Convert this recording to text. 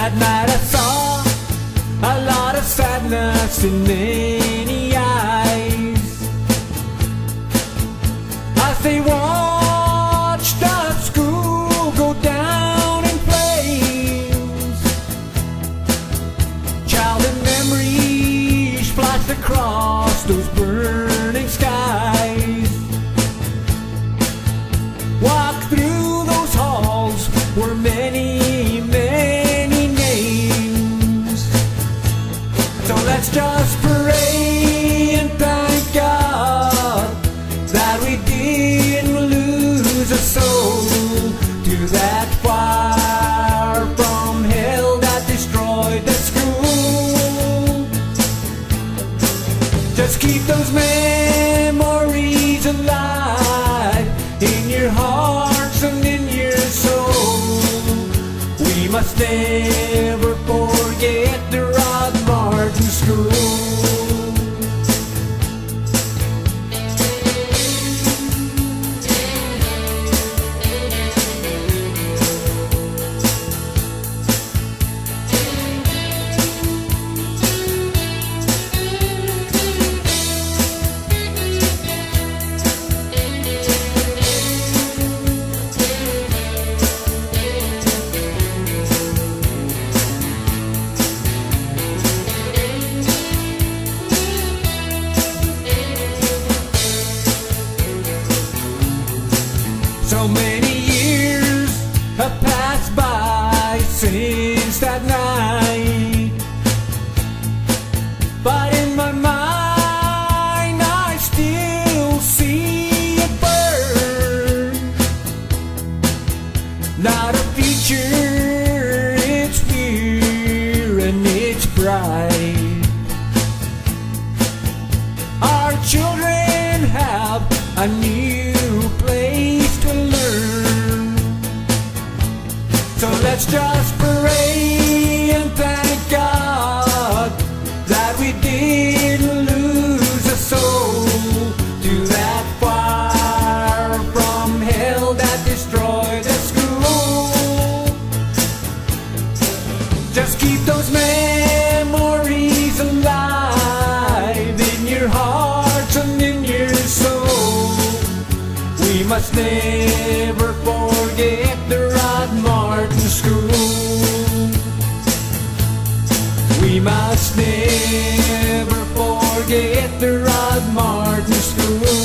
That night I saw a lot of sadness in many eyes as they watched the school go down in flames. Childhood memories flashed across those burning skies. Walk through those halls were many, many names. So let's just pray and thank God that we didn't lose a soul to that fire from hell that destroyed the school. Just keep those memories alive in your hearts and in your soul. We must never forget the Rod Martin School. So many years have passed by since that night, but in my mind I still see it burn. Not a future, it's here and it's bright. Our children have a new place to learn. So let's just pray and thank God that we didn't lose a soul to that fire from hell that destroyed the school. Just keep those memories alive in your hearts and in your soul. We must never forget the Rod Martin School. We must never forget the Rod Martin School.